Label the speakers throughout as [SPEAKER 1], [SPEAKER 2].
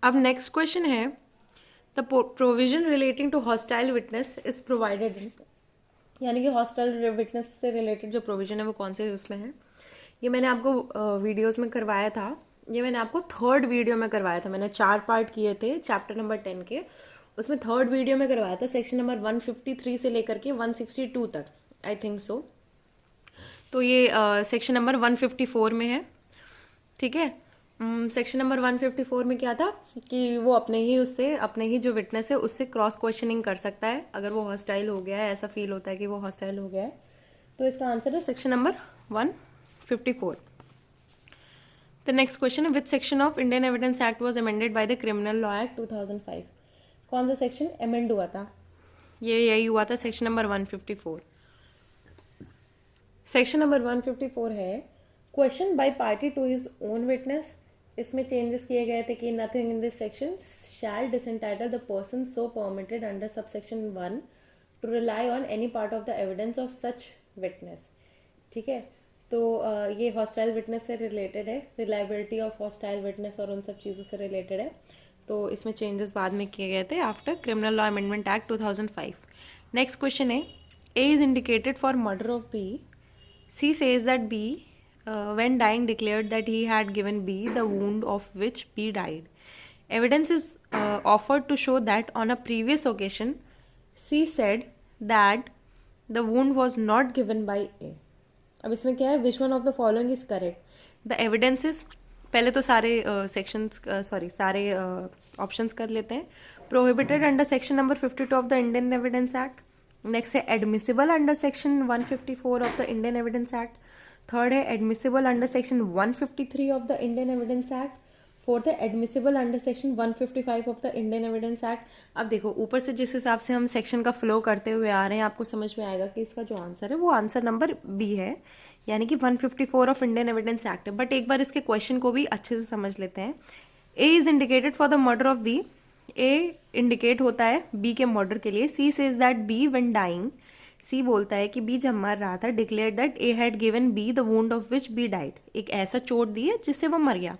[SPEAKER 1] अब next question है, the provision relating to hostile witness is provided in, यानी कि हॉस्टाइल विटनेस से रिलेटेड जो प्रोविजन है वो कौन से उसमें है। ये मैंने आपको वीडियोस में करवाया था, ये मैंने आपको थर्ड वीडियो में करवाया था। मैंने 4 पार्ट किए थे चैप्टर नंबर 10 के, उसमें थर्ड वीडियो में करवाया था सेक्शन नंबर 153 से लेकर के 162 तक, आई थिंक सो। तो ये सेक्शन नंबर 154 में है, ठीक है। सेक्शन नंबर 154 में क्या था कि वो अपने ही जो विटनेस है उससे क्रॉस क्वेश्चनिंग कर सकता है अगर वो हॉस्टाइल हो गया है, ऐसा फील होता है कि वो हॉस्टाइल हो गया है। तो इसका आंसर है section number 154। The next question है, which section of Indian evidence Act was amended by the criminal law act 2005। कौन सा सेक्शन अमेंड हुआ था? ये यही हुआ था, सेक्शन नंबर 154। सेक्शन नंबर 154 है question by party to his own witness. इसमें चेंजेस किए गए थे कि nothing in this section shall disentitle the person so permitted under subsection 1 to rely on any part of the evidence of such witness. ठीक है, तो ये hostile witness से रिलेटेड है, रिलायबिलिटी ऑफ हॉस्टाइल विटनेस और उन सब चीज़ों से रिलेटेड है। तो इसमें चेंजेस बाद में किए गए थे after criminal law amendment act 2005। Next question है, A is indicated for murder of B. C says that B, when dying, declared that he had given B the wound of which B died. Evidence is offered to show that on a previous occasion, C said that the wound was not given by A. अब इसमें क्या है, which one of the following is correct? The evidence is, पहले तो सारे sections सारे options कर लेते हैं। Prohibited under section number 52 of the Indian Evidence Act। Next है admissible under section 154 of the Indian evidence Act. Third है admissible under section 153 of the Indian evidence Act. Fourth है admissible under section 155 of the Indian evidence Act. अब देखो ऊपर से जिस हिसाब से हम सेक्शन का फ्लो करते हुए आ रहे हैं, आपको समझ में आएगा कि इसका जो आंसर है वो आंसर नंबर बी है, यानी कि 154 ऑफ इंडियन एविडेंस एक्ट है। बट एक बार इसके क्वेश्चन को भी अच्छे से समझ लेते हैं। A is indicated for the murder of B. A indicate होता है बी के मर्डर के लिए। C says that B when dying, C बोलता है कि बी जब मर रहा था, declare that A had given B the wound of which B died, एक ऐसा चोट दी है जिससे वो मर गया।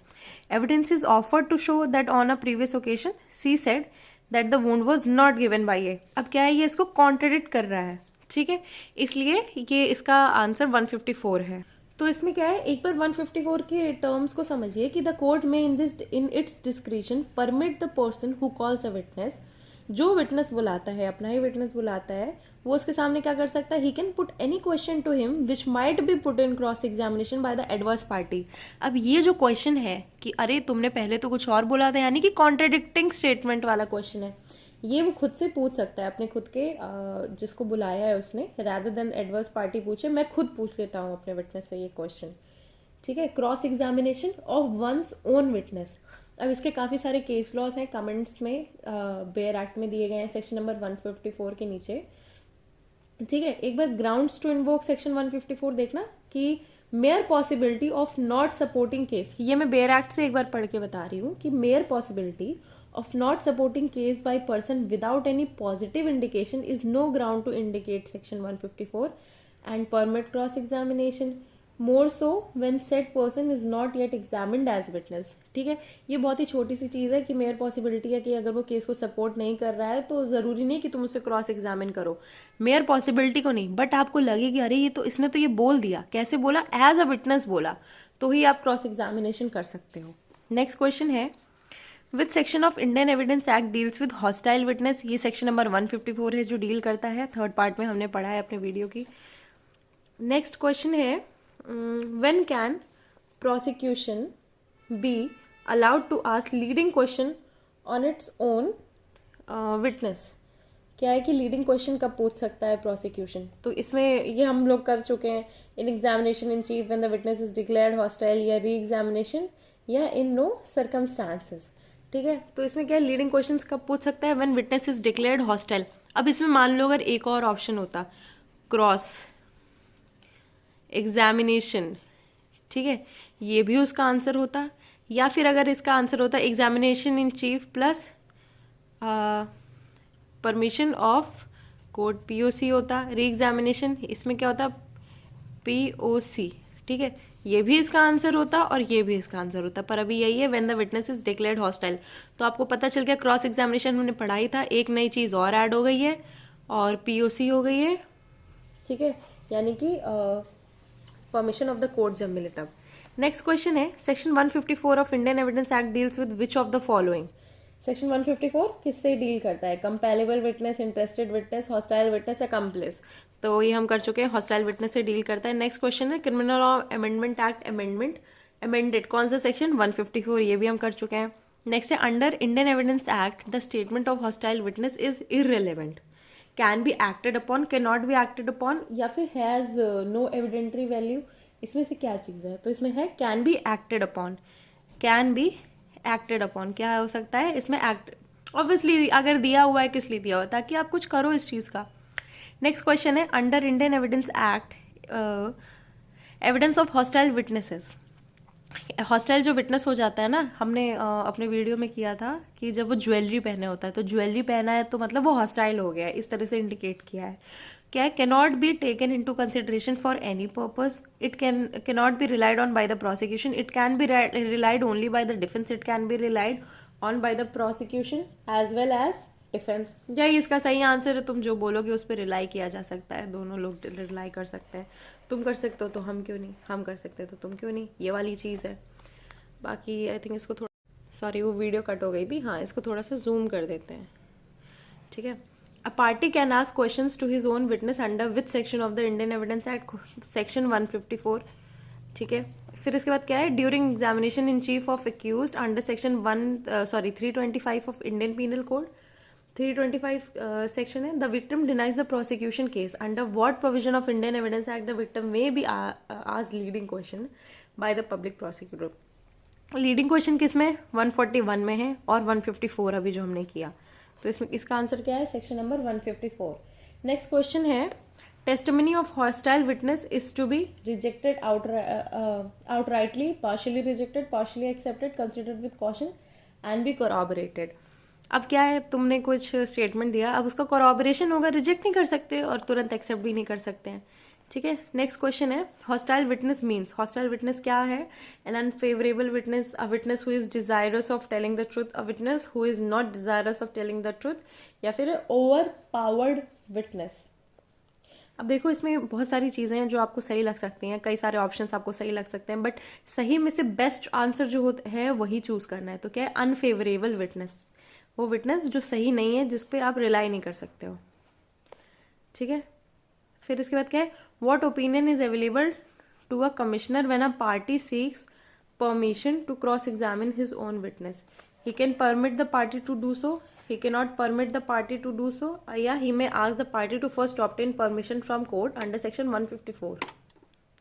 [SPEAKER 1] Evidence is offered to show that on a previous occasion C said that the wound was not given by A. अब क्या है, ये इसको कॉन्ट्रडिक्ट कर रहा है, ठीक है, इसलिए ये इसका आंसर 154 है। तो इसमें क्या है, एक बार 154 के टर्म्स को समझिए कि द कोर्ट में in its discretion permit the person who calls a witness, जो विटनेस बुलाता है, अपना ही विटनेस बुलाता है, वो उसके सामने क्या कर सकता है, he can put any question to him which might be put in cross examination by the adverse party. अब ये जो क्वेश्चन है कि अरे तुमने पहले तो कुछ और बोला था, यानी कि कॉन्ट्रडिक्टिंग स्टेटमेंट वाला क्वेश्चन है, ये वो खुद से पूछ सकता है, अपने खुद के जिसको बुलाया है उसने, रादर देन एडवर्स पार्टी पूछे, मैं खुद पूछ लेता हूँ अपने विटनेस से ये क्वेश्चन। ठीक है, cross examination of one's own witness. अब इसके काफ़ी सारे केस लॉज हैं, कमेंट्स में बेयर एक्ट में दिए गए हैं सेक्शन नंबर 154 के नीचे। ठीक है, एक बार ग्राउंड्स टू इन्वोक सेक्शन 154 देखना कि mayor possibility of not supporting case, ये मैं बेयर एक्ट से एक बार पढ़ के बता रही हूँ कि mayor possibility of not supporting case by person without any positive indication is no ground to indicate section 154 and permit cross examination, more so when said person is not yet examined as witness। ठीक है, ये बहुत ही छोटी सी चीज़ है कि mayor possibility है कि अगर वो केस को सपोर्ट नहीं कर रहा है तो ज़रूरी नहीं कि तुम उसे क्रॉस एग्जामिन करो, मेयर पॉसिबिलिटी को नहीं, बट आपको लगे कि अरे ये तो इसने तो ये बोल दिया, कैसे बोला, एज अ विटनेस बोला, तो ही आप क्रॉस एग्जामिनेशन कर सकते हो। नेक्स्ट क्वेश्चन है, which section of Indian evidence act deals with hostile witness. ये सेक्शन नंबर 154 है जो डील करता है, थर्ड पार्ट में हमने पढ़ा है अपने वीडियो की। नेक्स्ट क्वेश्चन है, when can prosecution be allowed to ask leading question on its own witness. क्या है कि लीडिंग क्वेश्चन कब पूछ सकता है प्रोसिक्यूशन, तो इसमें ये हम लोग कर चुके हैं, in examination in chief when the witness is declared hostile, या री एग्जामिनेशन, या इन नो सर्कमस्टांसेस। ठीक है, तो इसमें क्या है, लीडिंग क्वेश्चंस कब पूछ सकता है, when witness is declared hostile. अब इसमें मान लो अगर एक और ऑप्शन होता, क्रॉस एग्जामिनेशन, ठीक है, ये भी उसका आंसर होता, या फिर अगर इसका आंसर होता examination in chief plus permission of court, POC होता, री एग्जामिनेशन, इसमें क्या होता, पीओसी। ठीक है, ये भी इसका आंसर होता और ये भी इसका आंसर होता, पर अभी यही है when the witness is declared hostile. तो आपको पता चल गया, क्रॉस एग्जामिनेशन हमने पढ़ाई था, एक नई चीज और ऐड हो गई है और पीओसी हो गई है, ठीक है, यानी कि परमिशन ऑफ द कोर्ट जब मिले तब। नेक्स्ट क्वेश्चन है, section 154 of Indian evidence act deals with which of the following. Section 154 किससे डील करता है? Comparable witness, interested witness, hostile witness, accomplish. तो ये हम कर चुके हैं, हॉस्टाइल विटनेस से डील करता है। नेक्स्ट क्वेश्चन है, criminal law amendment act amended कौन सा सेक्शन? 154, ये भी हम कर चुके हैं। नेक्स्ट है, under Indian evidence act the statement of hostile witness is irrelevant, can be acted upon, can not B acted upon, या फिर हैज नो एविडेंटरी वैल्यू। इसमें से क्या चीज है? तो इसमें है can be acted upon, can be acted upon. क्या हो सकता है इसमें? एक्ट, ऑब्वियसली अगर दिया हुआ है किस लिए दिया हुआ है, ताकि आप कुछ करो इस चीज का। नेक्स्ट क्वेश्चन है, under Indian evidence act evidence of hostile witnesses. Hostile जो विटनेस हो जाता है ना, हमने अपने वीडियो में किया था कि जब वो ज्वेलरी पहने होता है, तो ज्वेलरी पहना है तो मतलब वो हॉस्टाइल हो गया है, इस तरह से इंडिकेट किया है। क्या है? Cannot be taken into consideration for any purpose, it cannot be relied on by the prosecution, it can be relied only by the defence, it can be relied on by the prosecution as well as defence. यही इसका सही answer है, तुम जो बोलोगे उस पर rely किया जा सकता है, दोनों लोग रिलाई कर सकते हैं। तुम कर सकते हो तो हम क्यों नहीं, हम कर सकते हैं तो तुम क्यों नहीं, ये वाली चीज़ है। बाकी आई थिंक इसको थोड़ा, सॉरी वो वीडियो कट हो गई थी, हाँ इसको थोड़ा सा जूम कर देते हैं, ठीक है। A party can ask questions to his own witness under which section of the Indian evidence Act? Section 154, ठीक है। फिर इसके बाद क्या है, during examination in chief of accused under section 325 of Indian Penal Code. 325 section है, the victim denies the prosecution case under what provision of Indian evidence act the victim may be asked leading question by the public prosecutor. Leading question किस में? 141 में है और 154 अभी जो हमने किया, तो इसमें इसका आंसर क्या है? Section number 154। नेक्स्ट क्वेश्चन है, testimony of hostile witness is to be rejected outrightly, partially rejected, partially accepted, considered with caution and be corroborated. अब क्या है, तुमने कुछ स्टेटमेंट दिया, अब उसका कोरॉबरेशन होगा, रिजेक्ट नहीं कर सकते और तुरंत एक्सेप्ट भी नहीं कर सकते हैं, ठीक है। नेक्स्ट क्वेश्चन है, hostile witness means, hostile witness क्या है? An unfavourable witness, a witness who is desirous of telling the truth, a witness who is not desirous of telling the truth, या फिर ओवर पावर्ड विटनेस। अब देखो इसमें बहुत सारी चीज़ें हैं जो आपको सही लग सकती हैं, कई सारे ऑप्शंस आपको सही लग सकते हैं, बट सही में से बेस्ट आंसर जो है वही चूज करना है। तो क्या है? अनफेवरेबल विटनेस, वो विटनेस जो सही नहीं है, जिस पे आप रिलाई नहीं कर सकते हो, ठीक है। फिर इसके बाद क्या है, what opinion is available to a commissioner when a party seeks permission to cross examine his own witness? He can permit the party to do so, he cannot permit the party to do so, yeah, he may ask the party to first obtain permission from court under section 154.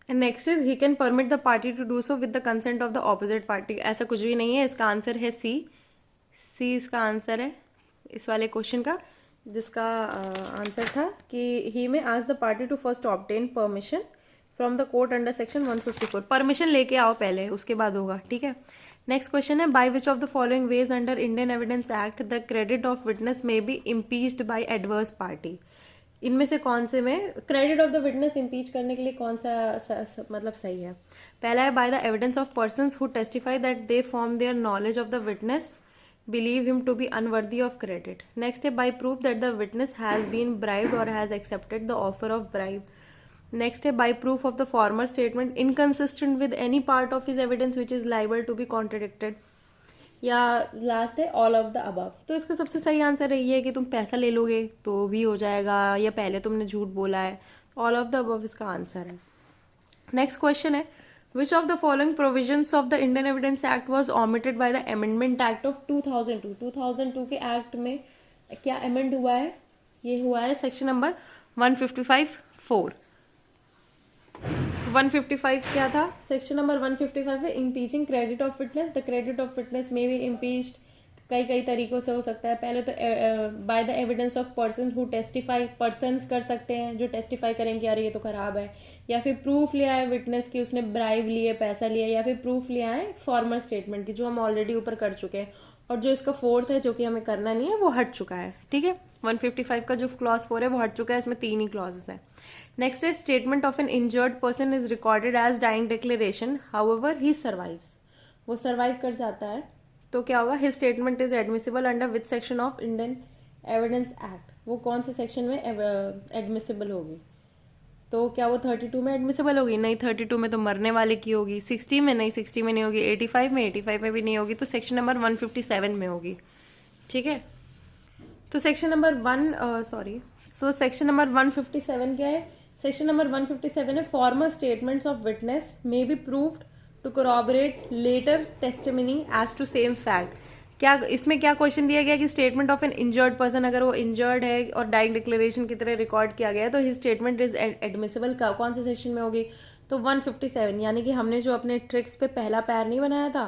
[SPEAKER 1] And next is, he can permit the party to do so with the consent of the opposite party. ऐसा कुछ भी नहीं है, इसका answer है सी, सी इसका answer है इस वाले क्वेश्चन का, जिसका आंसर था कि he may ask the party to first obtain permission from the court under section 154. Permission लेके आओ पहले, उसके बाद होगा, ठीक है। नेक्स्ट क्वेश्चन है, by which of the following ways under Indian evidence act the credit of witness may be impeached by adverse party? इनमें से कौन से में credit of the witness impeach करने के लिए कौन सा मतलब सही है? पहला है, by the evidence of persons who testify that they from their knowledge of the witness believe him to be unworthy of credit. Next है, by proof that the witness has been bribed or has accepted the offer of bribe. Next है, by proof of the former statement inconsistent with any part of his evidence which is liable to be contradicted, या last है all of the above. तो इसका सबसे सही answer यही है कि तुम पैसा ले लोगे तो भी हो जाएगा, या पहले तुमने झूठ बोला है, ऑल ऑफ द अबव इसका आंसर है। नेक्स्ट क्वेश्चन है, विच of the following provisions of the Indian evidence Act was omitted by the amendment act of 2002? 2002 के एक्ट में क्या अमेंड हुआ है? ये हुआ है सेक्शन नंबर 155(4). 155 क्या था? सेक्शन नंबर 155 है impeaching credit of witness, the credit of witness may be impeached कई कई तरीकों से हो सकता है। पहले तो by the evidence of person who testify, persons कर सकते हैं जो टेस्टिफाई करें कि यार ये तो खराब है, या फिर प्रूफ ले आए विटनेस की उसने ब्राइब लिए, पैसा लिया, या फिर प्रूफ ले आए फॉर्मल स्टेटमेंट की, जो हम ऑलरेडी ऊपर कर चुके हैं। और जो इसका फोर्थ है जो कि हमें करना नहीं है वो हट चुका है, ठीक है। 155 का जो क्लॉज 4 है वो हट चुका है, इसमें 3 ही क्लॉजेस है। नेक्स्ट है statement of an injured person is recorded as dying declaration, however he survives, वो सर्वाइव कर जाता है तो क्या होगा, his statement is admissible under which section of Indian evidence act, वो कौन से सेक्शन में एडमिसिबल होगी। तो क्या वो 32 में एडमिसिबल होगी, नहीं 32 में तो मरने वाले की होगी, 60 में नहीं, 60 में नहीं होगी, 85 में भी नहीं होगी, तो सेक्शन नंबर 157 में होगी, ठीक है। तो सेक्शन नंबर सेक्शन नंबर 157 क्या है, सेक्शन नंबर 157 है formal statements of witness may be proved to corroborate later testimony as to same fact. क्या इसमें क्या क्वेश्चन दिया गया कि statement of an injured person, अगर वो इंजर्ड है और डाइंग डिक्लेरेशन की तरह रिकॉर्ड किया गया है तो हिज स्टेटमेंट इज एडमिसिबल, कौन से सेक्शन में होगी, तो 157, यानी कि हमने जो अपने ट्रिक्स पे पहला पैर नहीं बनाया था,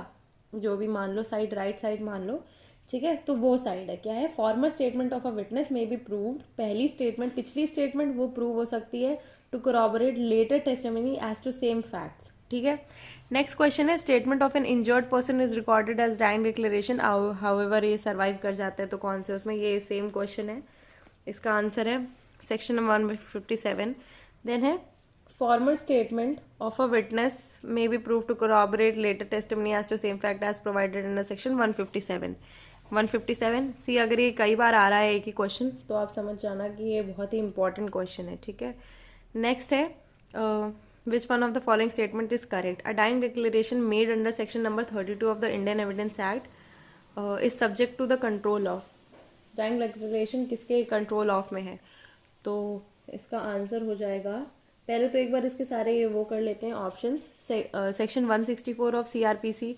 [SPEAKER 1] जो भी मान लो साइड, राइट साइड मान लो, ठीक है, तो वो साइड है, क्या है, formal statement of a witness may be proved, पहली स्टेटमेंट, पिछली स्टेटमेंट वो प्रूव हो सकती है to corroborate later testimony as to same facts, ठीक है। नेक्स्ट क्वेश्चन है statement of an injured person is recorded as dying declaration, however ये सर्वाइव कर जाता है तो कौन से, उसमें ये सेम क्वेश्चन है, इसका आंसर है सेक्शन नंबर 157। देन है formal statement of a witness may be prove to corroborate later testimony as to same fact as provided under section 157 C. अगर ये कई बार आ रहा है एक ही क्वेश्चन तो आप समझ जाना कि ये बहुत ही इंपॉर्टेंट क्वेश्चन है, ठीक है। नेक्स्ट है which one of the following statement is correct, a dying declaration made under section number 32 of the Indian Evidence Act is subject to the control of, dying declaration किसके control of में है, तो इसका answer हो जाएगा, पहले तो एक बार इसके सारे वो कर लेते हैं options. Section 164 of CrPC,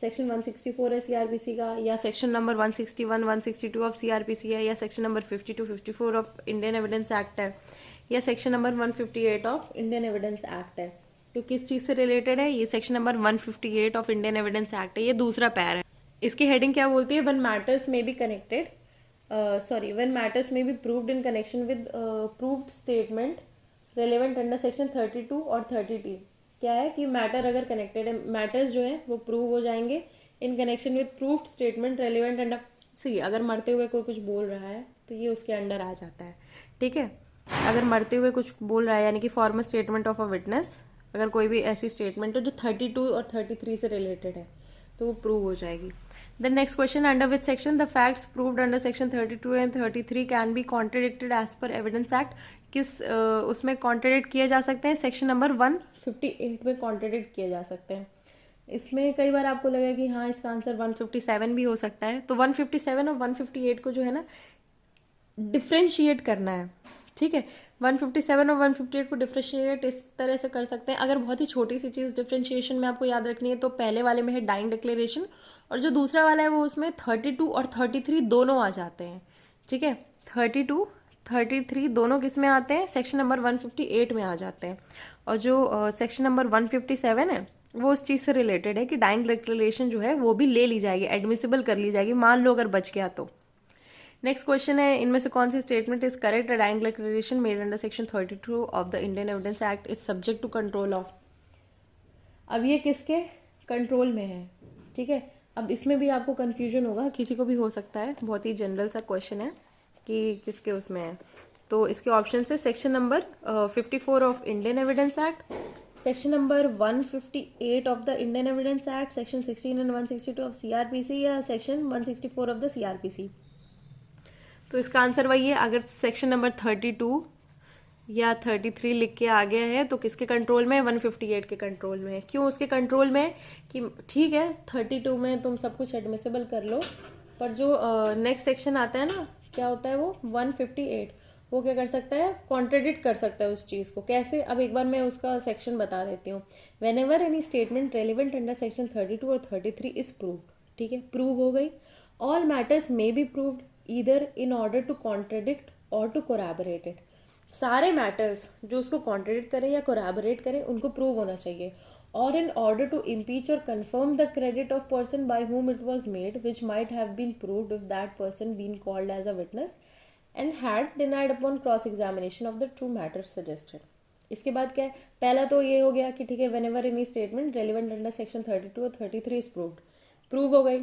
[SPEAKER 1] section 164 है सीआरपीसी का, या सेक्शन नंबर 161 162 ऑफ सीआरपीसी है, या section number 52 54 of Indian evidence act है, या section number 158 of Indian evidence act है। तो किस चीज से रिलेटेड है, ये section number 158 of Indian evidence act है, ये दूसरा पैर है। इसकी हेडिंग क्या बोलती है, व्हेन मैटर्स में बी कनेक्टेड, व्हेन मैटर्स में be proved in connection with proved statement relevant under section 32 और 30T। क्या है कि मैटर अगर कनेक्टेड है, मैटर्स जो है वो प्रूव हो जाएंगे in connection with proved statement relevant under, C अगर मरते हुए कोई कुछ बोल रहा है तो ये उसके अंडर आ जाता है, ठीक है। अगर मरते हुए कुछ बोल रहा है यानी कि formal statement of a witness, अगर कोई भी ऐसी स्टेटमेंट है जो 32 और 33 से रिलेटेड है तो वो प्रूव हो जाएगी। Then next question, under which section the facts proved under section 32 and 33 can be contradicted as per evidence act, किस उसमें कॉन्ट्रडिक्ट किए जा सकते हैं, सेक्शन नंबर 158 में कॉन्ट्रडिक्ट किए जा सकते हैं। इसमें कई बार आपको लगेगा कि हाँ इसका आंसर 157 भी हो सकता है, तो 157 और 158 को जो है ना डिफ्रेंशिएट करना है, ठीक है। 157 और 158 को डिफ्रेंशिएट इस तरह से कर सकते हैं, अगर बहुत ही छोटी सी चीज़ डिफ्रेंशिएशन में आपको याद रखनी है तो पहले वाले में है डाइंग डिक्लेरेशन, और जो दूसरा वाला है वो उसमें 32 और 33 दोनों आ जाते हैं, ठीक है। 32 33 दोनों किस में आते हैं, सेक्शन नंबर 158 में आ जाते हैं, और जो सेक्शन नंबर 157 है वो उस चीज़ से रिलेटेड है कि डाइंग डिक्लेरेशन जो है वो भी ले ली जाएगी, एडमिसिबल कर ली जाएगी, मान लो अगर बच गया तो। नेक्स्ट क्वेश्चन है, इनमें से कौन सी statement is correct, a dying declaration made under section 32 of the Indian evidence act is subject to control of. अब ये किसके कंट्रोल में है, ठीक है। अब इसमें भी आपको कंफ्यूजन होगा, किसी को भी हो सकता है, बहुत ही जनरल सा क्वेश्चन है कि किसके उसमें है, तो इसके ऑप्शन है section number 54 of Indian evidence Act, section number 158 of the Indian evidence Act, section 16 and 162 of CrPC, या सेक्शन 164 ऑफ द सीआरपीसी। तो इसका आंसर वही है, अगर सेक्शन नंबर 32 या 33 लिख के आ गया है तो किसके कंट्रोल में है, 158 के कंट्रोल में है। क्यों उसके कंट्रोल में है कि ठीक है 32 में तुम सब कुछ एडमिसिबल कर लो, पर जो नेक्स्ट सेक्शन आता है ना, क्या होता है वो 158, वो क्या कर सकता है, कॉन्ट्रडिक्ट कर सकता है उस चीज़ को। कैसे, अब एक बार मैं उसका सेक्शन बता देती हूँ। When ever any statement relevant under section 32 और 33 इज प्रूव्ड, ठीक है, प्रूव हो गई। All matters may be proved either in order to contradict और टू कोरैबोरेट इट। सारे मैटर्स जो उसको कॉन्ट्रडिक्ट करें या कोरैबोरेट करें उनको प्रूव होना चाहिए, or in order to impeach or confirm the credit of person by whom it was made, which might have been proved if that person been called as a witness and had denied upon cross examination of the true matter suggested. इसके बाद क्या है, पहला तो ये हो गया कि ठीक है, when ever any statement relevant under section 32 और 33 इज प्रूव्ड, प्रूव हो गई,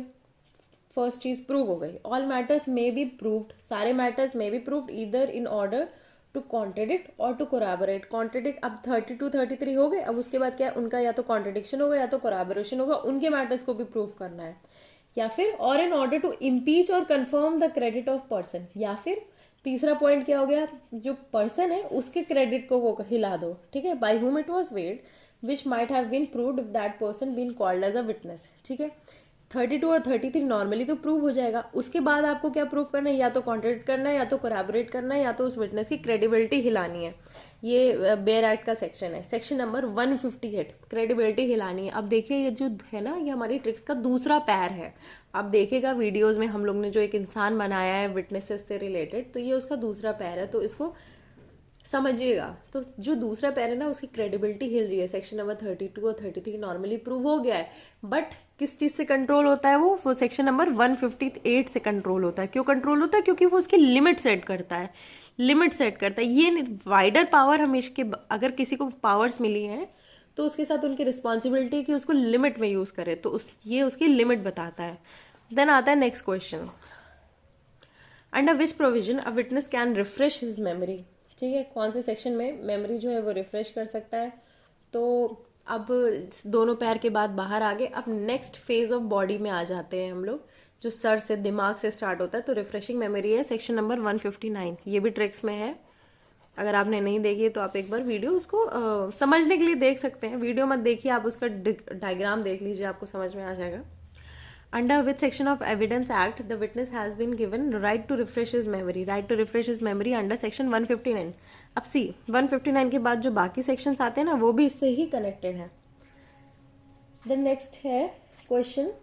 [SPEAKER 1] फर्स्ट चीज प्रूव हो गई. All matters may be proved, सारे matters may be proved either in order to contradict और टू कोराबोरेट. कॉन्ट्रडिक्ट अब 32 33 हो गए, अब उसके बाद क्या है, उनका या तो कॉन्ट्रडिक्शन होगा या तो कोराबोरेशन होगा, उनके मैटर्स को भी प्रूव करना है. या फिर और इन ऑर्डर टू इम्पीच और confirm the credit of person, या फिर तीसरा पॉइंट क्या हो गया, जो पर्सन है उसके क्रेडिट को वो हिला दो. ठीक है, by whom it was made which might have been proved if that person been called as a witness. ठीक है, 32 और 33 नॉर्मली तो प्रूव हो जाएगा. उसके बाद आपको क्या प्रूव करना है, या तो कॉन्ट्रडिक्ट करना है, या तो कोराबोरेट करना है, या तो उस विटनेस की क्रेडिबिलिटी हिलानी है. ये बेयर एक्ट का सेक्शन है, सेक्शन नंबर 158, क्रेडिबिलिटी हिलानी है. अब देखिए ये जो है ना, ये हमारी ट्रिक्स का दूसरा पैर है. अब देखिएगा वीडियोस में हम लोग ने जो एक इंसान बनाया है विटनेसेस से रिलेटेड, तो ये उसका दूसरा पैर है, तो इसको समझिएगा. तो जो दूसरा पैर है ना, उसकी क्रेडिबिलिटी हिल रही है. सेक्शन नंबर 32 और 33 नॉर्मली प्रूव हो गया है, बट किस चीज से कंट्रोल होता है, वो सेक्शन नंबर 158 से कंट्रोल होता है. क्यों कंट्रोल होता है, क्योंकि वो उसकी लिमिट सेट करता है, लिमिट सेट करता है. ये वाइडर पावर हमेशा के, अगर किसी को पावर्स मिली हैं तो उसके साथ उनकी रिस्पॉन्सिबिलिटी है कि उसको लिमिट में यूज करे, तो ये उसकी लिमिट बताता है. देन आता है next question, under which provision a witness can refresh his memory. ठीक है, कौन से सेक्शन में मेमोरी जो है वो रिफ्रेश कर सकता है. तो अब दोनों पैर के बाद बाहर आ गए, अब नेक्स्ट फेज ऑफ बॉडी में आ जाते हैं हम लोग, जो सर से दिमाग से स्टार्ट होता है. तो रिफ्रेशिंग मेमोरी है सेक्शन नंबर 159, ये भी ट्रिक्स में है. अगर आपने नहीं देखी तो आप एक बार वीडियो उसको समझने के लिए देख सकते हैं. वीडियो मत देखिए, आप उसका डायग्राम देख लीजिए, आपको समझ में आ जाएगा. Under which section of Evidence Act the witness has been given right to refresh his memory? Right to refresh his memory under section 159. अब सी 159 के बाद जो बाकी sections आते हैं ना, वो भी इससे ही connected है. Then next है question,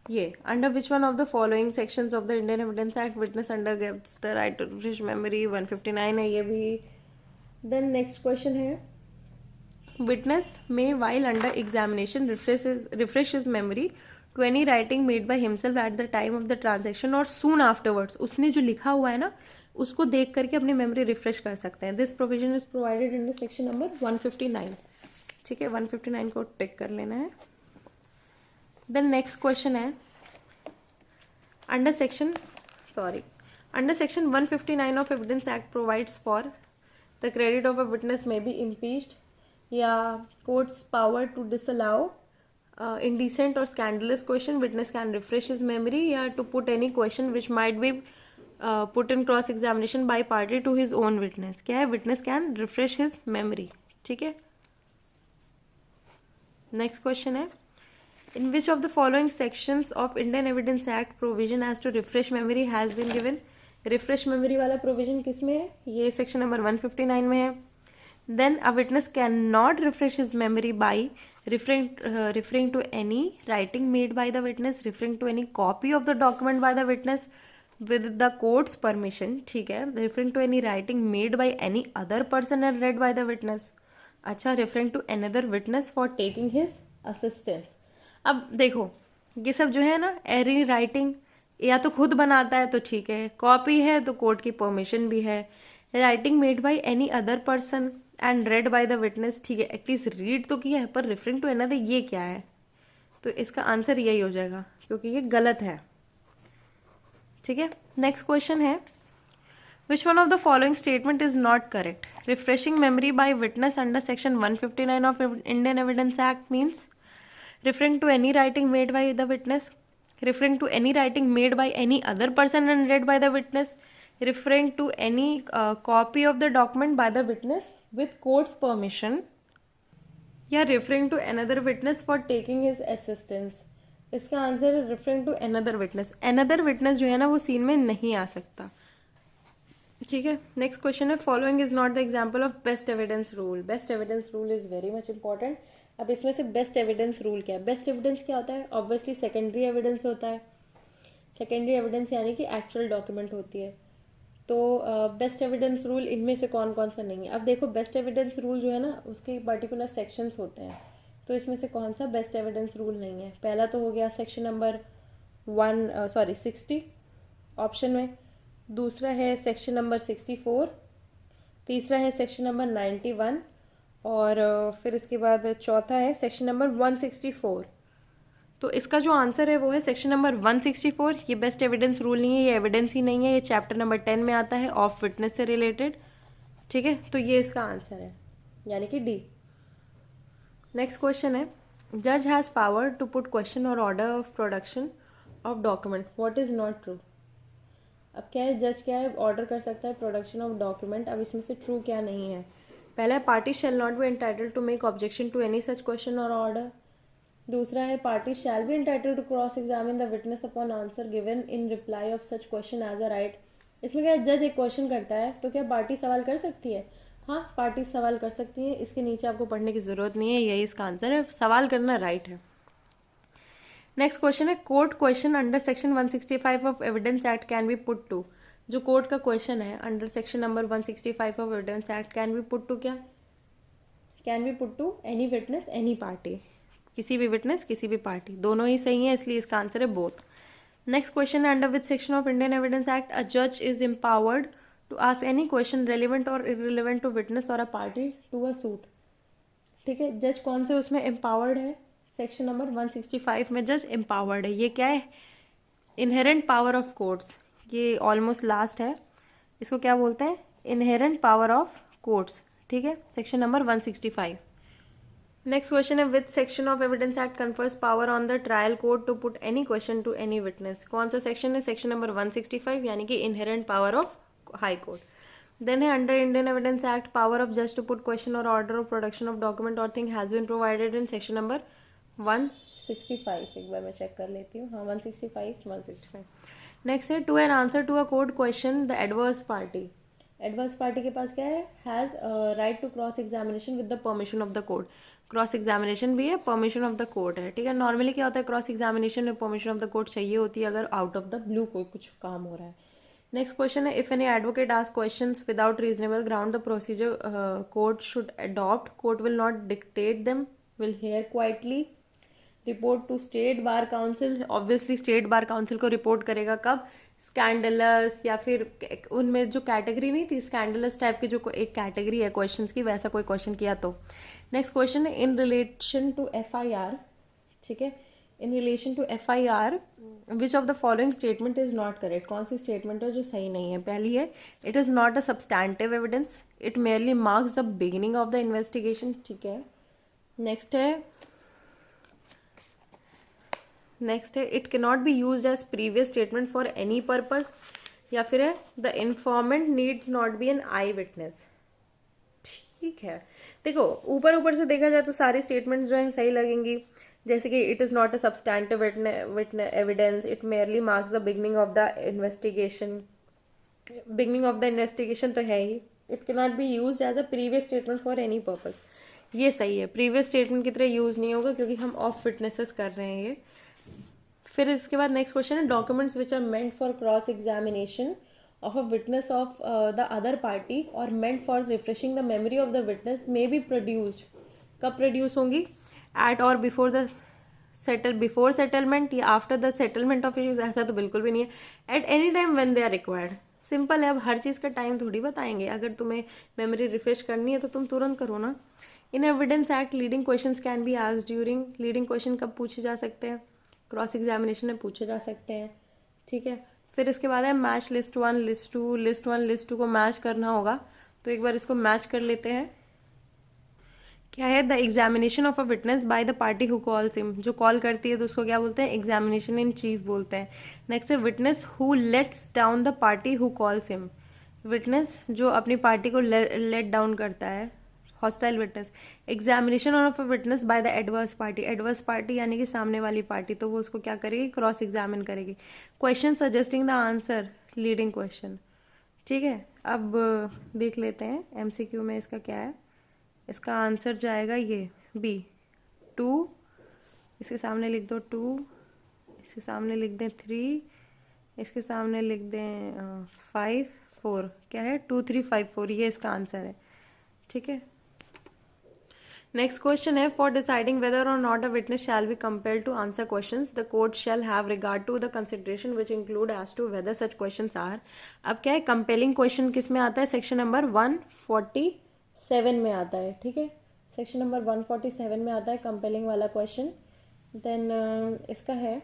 [SPEAKER 1] ये under which one of the following sections of the Indian Evidence Act witness undergets the right to refresh memory? 159 है ये भी. Then next question है, witness may while under examination refresh his memory to any writing made by himself at the time of the transaction or soon afterwards. उसने जो लिखा हुआ है ना, उसको देख करके अपनी मेमोरी रिफ्रेश कर सकते हैं. This provision is provided in section number 159. ठीक है, 159 को टिक कर लेना है. देन नेक्स्ट क्वेश्चन है, under section 159 of evidence act provides for the credit of a witness may be impeached या courts power to disallow indecent और scandalous question, witness can refresh his memory, या to put any question which might be put in cross examination by party to his own witness. क्या है, witness can refresh his memory. ठीक है, next question है, in which of the following sections of Indian evidence act provision as to refresh memory has been given. Refresh memory वाला provision किस में है, ये सेक्शन नंबर 159 में है. Then a witness cannot refresh his memory by referring to any writing made by the witness, referring to any copy of the document by the witness with the court's permission. ठीक है, referring to any writing made by any other person and read by the witness. अच्छा, referring to another witness for taking his assistance. अब देखो ये सब जो है ना, एनी राइटिंग या तो खुद बनाता है तो ठीक है, कॉपी है तो कोर्ट की परमिशन भी है, writing made by any other person and red by the witness. ठीक है, एटलीस्ट रीड तो किया है, पर रेफरिंग टू अनदर ये क्या है, तो इसका आंसर यही हो जाएगा क्योंकि ये गलत है. ठीक है, नेक्स्ट क्वेश्चन है, which one of the following statement is not correct. Refreshing memory by witness under section 159 of Indian evidence act means referring to any writing made by the witness, referring to any writing made by any other person and read by the witness, referring to any copy of the document by the witness with court's permission, या referring to another witness for taking his assistance. इसका answer है referring to another witness. another witness जो है ना, वो scene में नहीं आ सकता. ठीक है, नेक्स्ट क्वेश्चन है, following is not the example of best evidence rule. Best evidence rule is very much important. अब इसमें से बेस्ट एविडेंस रूल क्या है. बेस्ट एविडेंस क्या होता है, ऑब्वियसली सेकेंडरी एविडेंस होता है. सेकेंडरी एविडेंस यानी कि एक्चुअल डॉक्यूमेंट होती है. तो बेस्ट एविडेंस रूल इनमें से कौन कौन सा नहीं है? अब देखो बेस्ट एविडेंस रूल जो है ना उसके पर्टिकुलर सेक्शंस होते हैं, तो इसमें से कौन सा बेस्ट एविडेंस रूल नहीं है? पहला तो हो गया सेक्शन नंबर 60 ऑप्शन में, दूसरा है सेक्शन नंबर 64, तीसरा है सेक्शन नंबर 91 और फिर इसके बाद चौथा है सेक्शन नंबर 164। तो इसका जो आंसर है वो है सेक्शन नंबर 164। ये बेस्ट एविडेंस रूल नहीं है, ये एविडेंस ही नहीं है, ये चैप्टर नंबर 10 में आता है ऑफ विटनेस से रिलेटेड। ठीक है, तो ये इसका आंसर है, यानी कि डी। नेक्स्ट क्वेश्चन है, जज has power to put question और order of production of document, what is not true. अब क्या है, जज क्या है, ऑर्डर कर सकता है प्रोडक्शन ऑफ डॉक्यूमेंट। अब इसमें से ट्रू क्या नहीं है? पहला, party shall not be entitled to make objection to any such question और ऑर्डर। दूसरा है, party shall be entitled to cross examine the witness upon answer given in reply of such question as a right. इसमें क्या है, जज एक question करता है तो क्या पार्टी सवाल कर सकती है? हाँ, पार्टी सवाल कर सकती है, इसके नीचे आपको पढ़ने की जरूरत नहीं है, यही इसका आंसर है, सवाल करना राइट है। नेक्स्ट क्वेश्चन है, court question under section 165 of evidence act can be put to. जो कोर्ट का क्वेश्चन है under section number 165 of evidence act can be put to, क्या can be put to any witness any party, किसी भी witness किसी भी party, दोनों ही सही है, इसलिए इसका आंसर है बोथ। नेक्स्ट क्वेश्चन है, under which section of Indian evidence act a जज is empowered to ask any question relevant और इररिलेवेंट टू विटनेस और a party to a suit. ठीक है, जज कौन से उसमें एम्पावर्ड है? सेक्शन नंबर 165 में जज एम्पावर्ड है। ये क्या है? इनहेरेंट पावर ऑफ कोर्ट्स, ये ऑलमोस्ट लास्ट है, इसको क्या बोलते हैं? Inherent power of courts. ठीक है, सेक्शन नंबर 165। नेक्स्ट क्वेश्चन है, which section of evidence act confers power on the trial court to put any question to any witness. कौन सा सेक्शन है? सेक्शन नंबर 165, यानी कि inherent power of high court. Then है, under Indian evidence act power of जज to put question और order of production of document और thing has been provided in section number 165। एक बार मैं चेक कर लेती हूँ, हाँ 165। नेक्स्ट है, to an answer to a court question the adverse party. Adverse party के पास क्या है? Has right to cross examination with the permission of the court. Cross examination भी है, परमिशन ऑफ द कोर्ट है। ठीक है, नॉर्मली क्या होता है, क्रॉस एग्जामिनेशन में परमिशन ऑफ द कोर्ट चाहिए होती है अगर आउट ऑफ द ब्लू कोई कुछ काम हो रहा है। नेक्स्ट क्वेश्चन है, if any advocate ask questions without reasonable ground the procedure court should adopt, court will not dictate them, will hear quietly, report to state bar council. Obviously state bar council को report करेगा कब? Scandalous, या फिर उनमें जो category नहीं थी scandalous type की, जो एक कैटेगरी है क्वेश्चंस की, वैसा कोई क्वेश्चन किया तो। नेक्स्ट क्वेश्चन है, इन रिलेशन टू FIR। ठीक है, in relation to FIR which of the following statement is not correct. कौन सी स्टेटमेंट है जो सही नहीं है? पहली है, it is not a substantive evidence, it merely marks the beginning of the investigation. ठीक है, नेक्स्ट है, it can not be use as previous statement for any purpose, या फिर है, the informant needs not be an eye witness. ठीक है, देखो ऊपर ऊपर से देखा जाए तो सारी स्टेटमेंट जो है सही लगेंगी, जैसे कि it is not a substantive evidence, it merely marks the beginning of the investigation. Beginning of the investigation तो है ही, it can not be use as a previous statement for any purpose, ये सही है, प्रीवियस स्टेटमेंट की तरह use नहीं होगा क्योंकि हम ऑफ विटनेसेस कर रहे हैं ये। फिर इसके बाद नेक्स्ट क्वेश्चन है, documents which are meant for cross examination of a witness of the other party or meant for refreshing the memory of the witness may be produced। कब प्रोड्यूस होंगी? At or before the before settlement या after the settlement of issues? ऐसा तो बिल्कुल भी नहीं है, at any time when they are required. Simple है, अब हर चीज़ का टाइम थोड़ी बताएंगे, अगर तुम्हें मेमोरी रिफ्रेश करनी है तो तुम तुरंत करो ना। In evidence act leading question can be asked during, leading question कब पूछे जा सकते हैं? क्रॉस एग्जामिनेशन में पूछे जा सकते हैं। ठीक है, फिर इसके बाद है match list 1 list 2, list 1 list 2 को मैच करना होगा, तो एक बार इसको मैच कर लेते हैं। क्या है? The examination of a witness by the party who calls him, जो कॉल करती है तो उसको क्या बोलते हैं? एग्जामिनेशन इन चीफ बोलते हैं। नेक्स्ट है witness who let's down the party who calls him, witness जो अपनी पार्टी को लेट डाउन करता है, hostile witness. Examination of a witness bye the adverse party, adverse party यानी कि सामने वाली पार्टी, तो वो उसको क्या करेगी? क्रॉस एग्जामिन करेगी। Question suggesting the answer, leading question. ठीक है, अब देख लेते हैं MCQ में इसका क्या है। इसका आंसर जाएगा ये B 2, इसके सामने लिख दो 2, इसके सामने लिख दें 3, इसके सामने लिख दें 5, 4 क्या है, 2354, ये इसका आंसर है। ठीक है, नेक्स्ट क्वेश्चन है, for deciding whether or not a witness shall be compelled to answer questions the court shall have regard to the consideration which include as to whether such questions are. अब क्या है, compelling question किस में आता है, section number 147 में आता है। ठीक है, सेक्शन नंबर 147 में आता है कंपेलिंग वाला क्वेश्चन। देन इसका है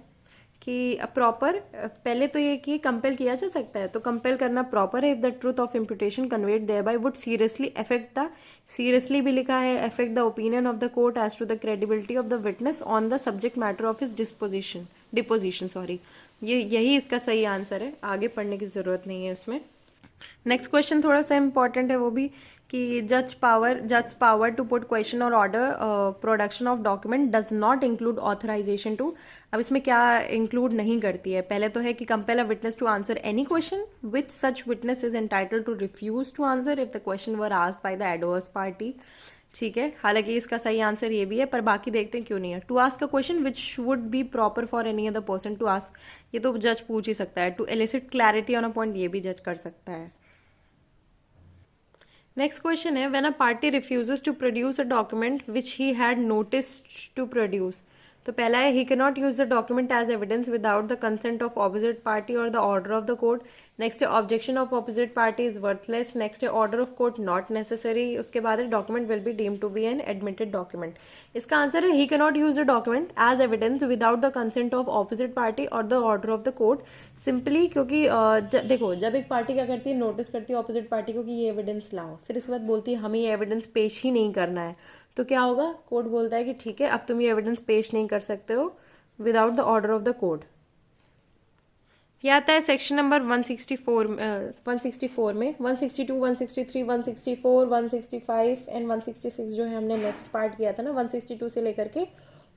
[SPEAKER 1] कि प्रॉपर, पहले तो ये कि कंपेल किया जा सकता है, तो कंपेल करना प्रॉपर है if the truth of imputation conveyed thereby would seriously affect the, seriously भी लिखा है, affect the opinion of the court as to the credibility of the witness on the subject matter of his deposition sorry, ये यही इसका सही answer है, आगे पढ़ने की जरूरत नहीं है इसमें। नेक्स्ट क्वेश्चन थोड़ा सा इंपॉर्टेंट है वो भी, कि जज पावर टू पुट क्वेश्चन और order production of document does not include authorization to. अब इसमें क्या इंक्लूड नहीं करती है, पहले तो है कि compel a witness to answer any question which such witness is entitled to refuse to answer if the question were asked by the adverse party. ठीक है, हालांकि इसका सही आंसर ये भी है, पर बाकी देखते हैं क्यों नहीं है। To ask a question which would be proper for any other person to ask, ये तो जज पूछ ही सकता है। To elicit clarity on a point, ये भी जज कर सकता है। नेक्स्ट क्वेश्चन है, when a party refuses to produce a document which he had noticed to produce, तो पहला है he can not use the document as evidence without the consent of opposite party और the order of the court. Next है objection of opposite party is worthless. Next है order of court not necessary. उसके बाद है document will be deemed to be an admitted document. इसका answer है he can not use the document as evidence without the consent of opposite party और the order of the court, simply क्योंकि देखो, जब एक पार्टी क्या करती है, नोटिस करती है ऑपोजिट पार्टी को कि ये एविडेंस लाओ, फिर इसके बाद बोलती है हमें ये एविडेंस पेश ही नहीं करना है, तो क्या होगा, कोर्ट बोलता है कि ठीक है अब तुम ये एविडेंस पेश नहीं कर सकते हो without the order of the court. ये आता है सेक्शन नंबर 164 में 162, 163, 164, 165 एंड 166 जो है हमने नेक्स्ट पार्ट किया था ना, 162 से लेकर के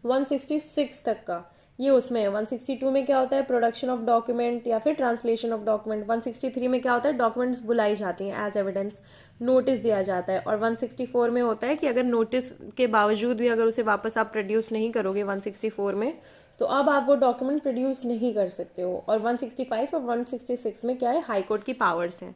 [SPEAKER 1] 166 तक का, ये उसमें है। 162 में क्या होता है, प्रोडक्शन ऑफ डॉक्यूमेंट या फिर ट्रांसलेशन ऑफ डॉक्यूमेंट। 163 में क्या होता है, डॉक्यूमेंट्स बुलाई जाती हैं एज एविडेंस, नोटिस दिया जाता है। और 164 में होता है कि अगर नोटिस के बावजूद भी अगर उसे वापस आप प्रोड्यूस नहीं करोगे 164 में, तो अब आप वो डॉक्यूमेंट प्रोड्यूस नहीं कर सकते हो। और 165 और 166 में क्या है, हाई कोर्ट की पावर्स हैं।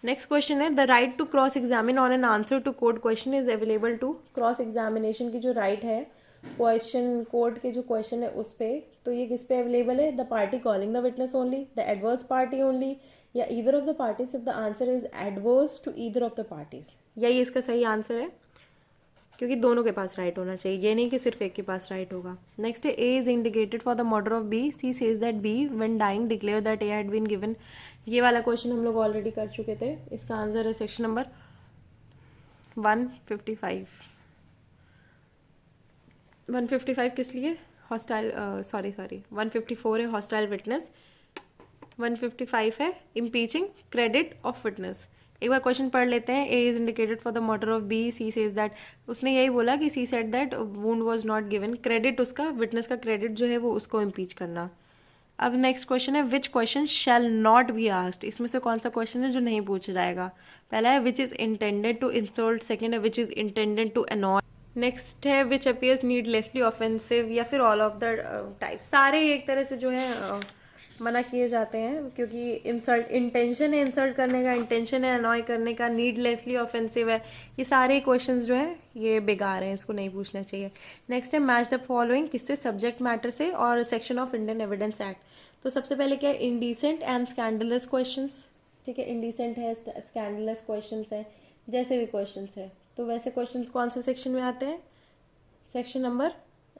[SPEAKER 1] नेक्स्ट क्वेश्चन है, the right to cross examine on an answer to court question is available to. Cross examination की जो राइट है क्वेश्चन, कोर्ट के जो क्वेश्चन है उस पे, तो ये किस पे अवेलेबल है, the party calling the witness only, the adverse party only, या either of the parties if the answer is adverse to either of the parties. यही इसका सही आंसर है, क्योंकि दोनों के पास राइट होना चाहिए, ये नहीं कि सिर्फ एक के पास राइट होगा। नेक्स्ट है, A is indicated for the murder of B, C says that B when dying declare that A had been given. ये वाला क्वेश्चन हम लोग ऑलरेडी कर चुके थे, इसका आंसर है सेक्शन नंबर 155। 155 किस लिए, हॉस्टाइल, सॉरी 154 है हॉस्टाइल विटनेस, 155 है इम्पीचिंग क्रेडिट ऑफ विटनेस। एक बार क्वेश्चन पढ़ लेते हैं, A is indicated for the murder of B, C says that, उसने यही बोला कि C said that wound was not given, credit उसका, विटनेस का क्रेडिट जो है वो उसको इम्पीच करना। अब नेक्स्ट क्वेश्चन है, which question shall not be asked, इसमें से कौन सा क्वेश्चन है जो नहीं पूछा जाएगा। पहला है which is intended to insult, second है which is intended to annoy, next है विच अपीयर्स नीडलेसली ऑफेंसिव, या फिर ऑल ऑफ द टाइप। सारे एक तरह से जो है मना किए जाते हैं, क्योंकि इंसल्ट, इंटेंशन है इंसल्ट करने का, इंटेंशन है अनॉय करने का, नीडलेसली ऑफेंसिव है, ये सारे क्वेश्चंस जो है ये बेकार हैं, इसको नहीं पूछना चाहिए। नेक्स्ट है मैच द फॉलोइंग, किससे, सब्जेक्ट मैटर से और section of Indian evidence act. तो सबसे पहले क्या है, इंडिसेंट एंड स्कैंडलस क्वेश्चंस। ठीक है, इंडिसेंट है, स्कैंडलस क्वेश्चंस है, जैसे भी क्वेश्चंस है, तो वैसे क्वेश्चंस कौन से सेक्शन में आते हैं, सेक्शन नंबर,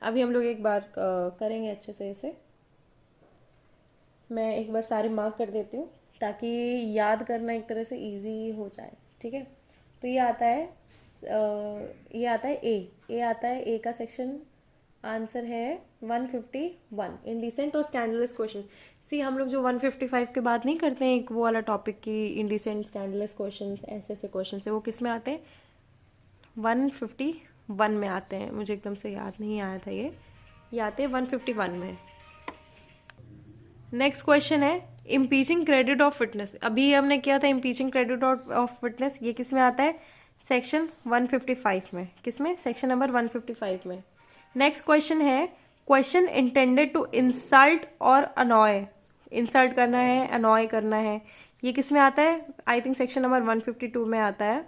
[SPEAKER 1] अभी हम लोग एक बार करेंगे अच्छे से इसे, मैं एक बार सारे मार्क कर देती हूँ ताकि याद करना एक तरह से इजी हो जाए। ठीक है, तो ये आता है ए आता है, ए का सेक्शन आंसर है 151, इंडिसेंट और स्कैंडलस क्वेश्चन। सी हम लोग जो 155 के बाद नहीं करते हैं एक वो वाला टॉपिक की इंडिसेंट स्कैंडलस क्वेश्चन, ऐसे ऐसे क्वेश्चन है, वो किस में आते हैं, 151 में आते हैं, मुझे एकदम से याद नहीं आया था, ये आते हैं 151 में। नेक्स्ट क्वेश्चन है, इम्पीचिंग क्रेडिट ऑफ विटनेस, अभी हमने किया था इम्पीचिंग क्रेडिट ऑफ विटनेस, ये किस में आता है, सेक्शन 155 में, किस में, सेक्शन नंबर 155 में। नेक्स्ट क्वेश्चन है, क्वेश्चन इंटेंडेड टू इंसल्ट और अनॉय, इंसल्ट करना है, अनॉय करना है, ये किस में आता है? आई थिंक सेक्शन नंबर 152 में आता है।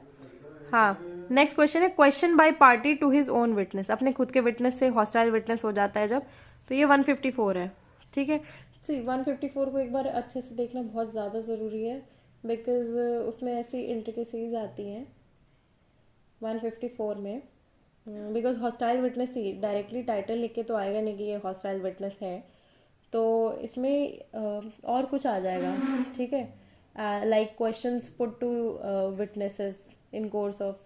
[SPEAKER 1] हाँ, नेक्स्ट क्वेश्चन है question by party to his own witness. अपने खुद के विटनेस से हॉस्टाइल विटनेस हो जाता है जब, तो ये 154 है। ठीक है, सी 154 को एक बार अच्छे से देखना बहुत ज़्यादा ज़रूरी है, बिकॉज उसमें ऐसी इंट्रिकेसीज आती हैं 154 में। बिकॉज हॉस्टाइल विटनेस थी, डायरेक्टली टाइटल लिख के तो आएगा नहीं कि ये हॉस्टाइल विटनेस है, तो इसमें और कुछ आ जाएगा। ठीक है, like questions put to witnesses in course of,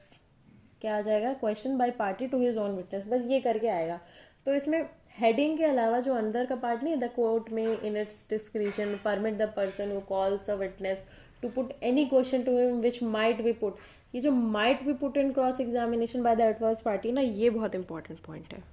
[SPEAKER 1] क्या आ जाएगा, question by party to his own witness, बस ये करके आएगा। तो इसमें हेडिंग के अलावा जो अंदर का पार्ट नहीं है, द कोर्ट में in its discretion permit the person who calls a witness to put any question to him which might be put, ये जो might be put in cross examination by the adverse party ना, ये बहुत important point है।